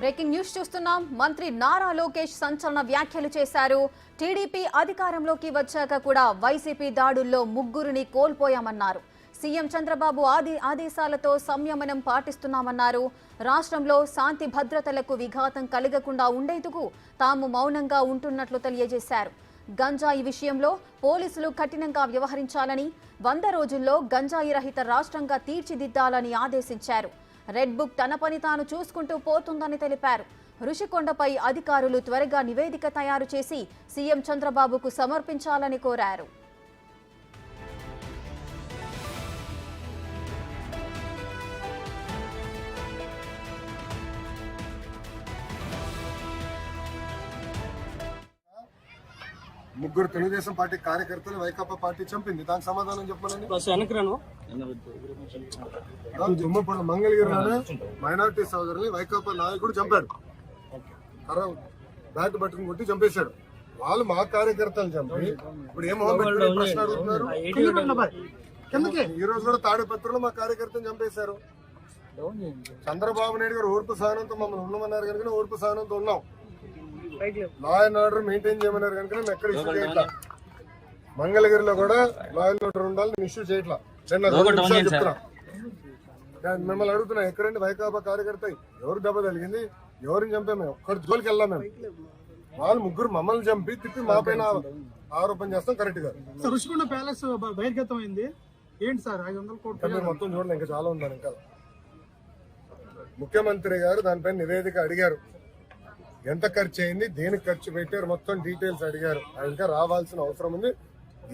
Breaking news చూస్తున్నాం. మంత్రి నారా లోకేష్ సంచలన వ్యాఖ్యలు చేశారు. టీడీపీ అధికారంలోకి వచ్చాక కూడా వైసీపీ దాడుల్లో ముగ్గురిని కోల్పోయామన్నారు. సీఎం చంద్రబాబు ఆదేశాలతో సంయమనం పాటిస్తున్నామన్నారు. రాష్ట్రంలో శాంతి భద్రతలకు విఘాతం కలగకుండా ఉండేందుకు తాము మౌనంగా ఉంటున్నట్లు తెలియజేశారు. గంజాయి విషయంలో పోలీసులు కఠినంగా వ్యవహరించాలని, 100 రోజుల్లో గంజాయి రహిత రాష్ట్రంగా తీర్చిదిద్దాలని ఆదేశించారు. రెడ్ బుక్ తన పని తాను చూసుకుంటూ పోతుందని తెలిపారు. రుషికొండపై అధికారులు త్వరగా నివేదిక తయారు చేసి సీఎం చంద్రబాబుకు సమర్పించాలని కోరారు. ముగ్గురు తెలుగుదేశం పార్టీ కార్యకర్తలు వైకాపా పార్టీ చంపింది. దానికి సమాధానం చెప్పాలని దుమ్మపూడి మంగళగిరిలోనే మైనార్టీ సోదరుని వైకాపా నాయకుడు చంపాడు. బ్యాట్ బట్టను కొట్టి చంపేశాడు. వాళ్ళు మా కార్యకర్తలు చంపి ఇప్పుడు ఏం ప్రశ్న అడుగుతున్నారు. ఈ రోజు కూడా తాడిపత్రిలో మా కార్యకర్తను చంపేశారు. చంద్రబాబు నాయుడు గారు ఓర్పు సహనంతో మమ్మల్ని ఉండమన్నారు కనుక ఓర్పు సహనంతో ఉన్నాం. లా అండ్ ఆర్డర్ మెయింటైన్ చేయమన్నారు కనుక మేము ఎక్కడ ఇష్యూ చేయట్లా. మంగళగిరిలో కూడా లా అండ్ ఆర్డర్ ఉండాలి, నేను ఇష్యూ చేయట్లా. చెప్తున్నా, మిమ్మల్ని అడుగుతున్నా, ఎక్కడండి వైకాపా కార్యకర్త ఎవరు దెబ్బ తగిలింది, ఎవరిని చంపా మేము ఒక్కడి జోలికి వెళ్ళాం. మేము వాళ్ళు ముగ్గురు మమ్మల్ని చంపి తిప్పి మా పైన ఆరోపణ చేస్తాం. కరెక్ట్ గా రుషికొండ ప్యాలెస్ బహిర్గతం అయింది. ఏంటి సార్ 500 కోట్లు మొత్తం చూడండి, ఇంకా చాలా ఉందని. ఇంకా ముఖ్యమంత్రి గారు దానిపైన నివేదిక అడిగారు. ఎంత ఖర్చు అయింది, దేనికి ఖర్చు పెట్టారు, మొత్తం డీటెయిల్స్ అడిగారు. ఇంకా రావాల్సిన అవసరం ఉంది.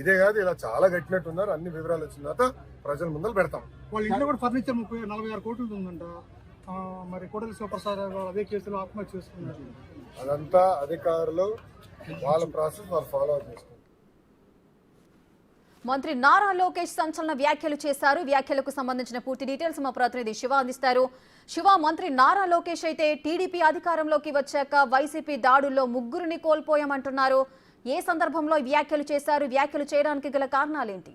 ఇదే కాదు, ఇలా చాలా కట్టినట్టున్నారు. అన్ని వివరాలు వచ్చిన తర్వాత ప్రజల ముందర పెడతాం. వాళ్ళ ఇంట్లో కూడా ఫర్నిచర్ 46 కోట్లు ఉందంట. మరి కోడలి సూపర్స్టార్ అదే కేసులో ఆత్మహత్య చేసుకున్నారు. అదంతా అధికారులు వాళ్ళ ప్రాసెస్ వాళ్ళు ఫాలో చేసుకుంటారు. మంత్రి నారా లోకేష్ సంచలన వ్యాఖ్యలు చేశారు. వ్యాఖ్యలకు సంబంధించిన పూర్తి డీటెయిల్స్ మా ప్రతినిధి శివ అందిస్తారు. శివ, మంత్రి నారా లోకేష్ అయితే టీడీపీ అధికారంలోకి వచ్చాక వైసీపీ దాడుల్లో ముగ్గురిని కోల్పోయామంటున్నారు. ఏ సందర్భంలో వ్యాఖ్యలు చేశారు? వ్యాఖ్యలు చేయడానికి గల కారణాలేంటి?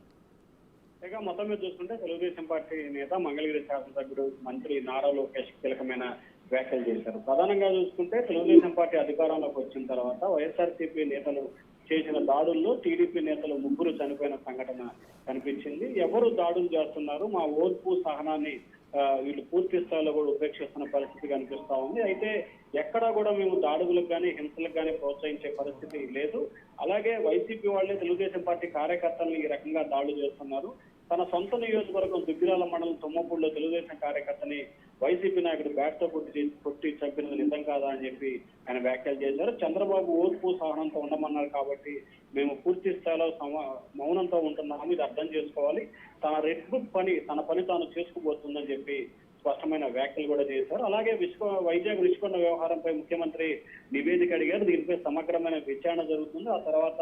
మొత్తం మీద చూసుకుంటే తెలుగుదేశం పార్టీ నేత మంగళగిరి శాసనసభ్యుడు మంత్రి నారా లోకేష్ కీలకమైన వ్యాఖ్యలు చేశారు. ప్రధానంగా చూసుకుంటే తెలుగుదేశం పార్టీ అధికారంలోకి వచ్చిన తర్వాత వైఎస్ఆర్సీపీ నేతలు చేసిన దాడుల్లో టీడీపీ నేతలు ముగ్గురు చనిపోయిన సంఘటన కనిపించింది. ఎవరు దాడులు చేస్తున్నారు, మా ఓర్పు సహనాన్ని వీళ్ళు పూర్తి స్థాయిలో కూడా ఉపేక్షిస్తున్న పరిస్థితి కనిపిస్తా ఉంది. అయితే ఎక్కడా కూడా మేము దాడులకు కానీ హింసలకు కానీ ప్రోత్సహించే పరిస్థితి లేదు. అలాగే వైసీపీ వాళ్ళే తెలుగుదేశం పార్టీ కార్యకర్తలను ఈ రకంగా దాడులు చేస్తున్నారు. తన సొంత నియోజకవర్గం దుగ్గిరాల మండలం తుమ్మపూడిలో తెలుగుదేశం కార్యకర్తని వైసీపీ నాయకుడు బ్యాట్తో కొట్టి చంపినది నిజం కాదా అని చెప్పి ఆయన వ్యాఖ్యలు చేశారు. చంద్రబాబు ఓర్పు సహనంతో ఉండమన్నారు కాబట్టి మేము పూర్తి స్థాయిలో మౌనంతో ఉంటున్నాము, ఇది అర్థం చేసుకోవాలి. తన రెడ్ బుక్ తన పని తాను చేసుకుపోతుందని చెప్పి స్పష్టమైన వ్యాఖ్యలు కూడా చేశారు. అలాగే వైజాగ్ రుషికొండ వ్యవహారంపై ముఖ్యమంత్రి నివేదిక అడిగారు. దీనిపై సమగ్రమైన విచారణ జరుగుతుంది. ఆ తర్వాత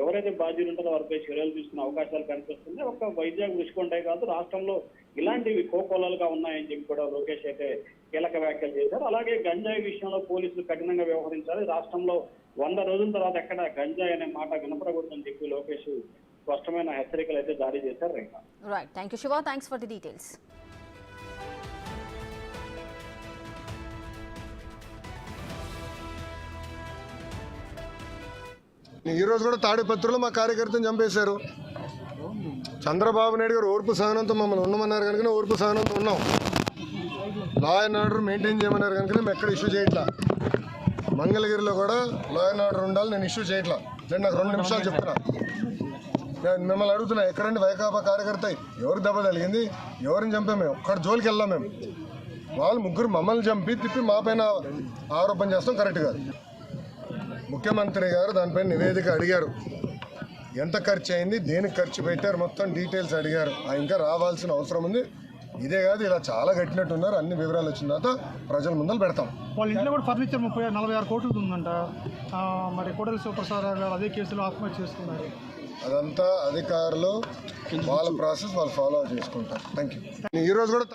ఎవరైతే బాధ్యులు ఉంటారో వారిపై చర్యలు తీసుకునే అవకాశాలు కనిపిస్తుంది. ఒక వైజాగ్ రుషికొండే కాదు, రాష్ట్రంలో ఇలాంటివి కోకోలాలుగా ఉన్నాయని చెప్పి కూడా లోకేష్ అయితే కీలక వ్యాఖ్యలు చేశారు. అలాగే గంజాయి విషయంలో పోలీసులు కఠినంగా వ్యవహరించాలి. రాష్ట్రంలో 100 రోజుల తర్వాత ఎక్కడ గంజాయి అనే మాట వినపడకూడదని చెప్పి లోకేష్ స్పష్టమైన హెచ్చరికలు అయితే జారీ చేశారు. Right, thank you Shiva, thanks for the details. ఈ రోజు కూడా తాడిపత్రిలో మా కార్యకర్తను చంపేశారు. చంద్రబాబు నాయుడు గారు ఓర్పు సహనంతో మమ్మల్ని ఉండమన్నారు కనుక ఓర్పు సహనంతో ఉన్నాం. లా అండ్ ఆర్డర్ మెయింటైన్ చేయమన్నారు కనుక మేము ఎక్కడ ఇష్యూ చేయట్లా. మంగళగిరిలో కూడా లా అండ్ ఆర్డర్ ఉండాలి, నేను ఇష్యూ చేయట్లా. నాకు 2 నిమిషాలు చెప్తున్నా. నేను మిమ్మల్ని అడుగుతున్నా, ఎక్కడండి వైకాపా కార్యకర్త ఎవరు దెబ్బ తగిలింది, ఎవరిని చంపా మేము ఒక్కడి జోలికి వెళ్ళాం. మేము వాళ్ళు ముగ్గురు మమ్మల్ని చంపి తిప్పి మా పైన ఆరోపణ చేస్తాం. కరెక్ట్ కాదు. ముఖ్యమంత్రి గారు దానిపైన నివేదిక అడిగారు. ఎంత ఖర్చు అయింది, దేనికి ఖర్చు పెట్టారు, మొత్తం డీటెయిల్స్ అడిగారు. ఇంకా రావాల్సిన అవసరం ఉంది. ఇదే కాదు, ఇలా చాలా కట్టినట్టున్నారు. అన్ని వివరాలు వచ్చిన తర్వాత ప్రజల ముందర పెడతాం. వాళ్ళ ఇంట్లో కూడా ఫర్నిచర్ 46 కోట్లు ఉందంట. మరి కోడలి సూపర్స్టార్ అదే కేసులో ఆత్మహత్య చేసుకున్నారు. అదంతా అధికారులు వాళ్ళ ప్రాసెస్ వాళ్ళు ఫాలో చేసుకుంటారు. Thank you. ఈ రోజు కూడా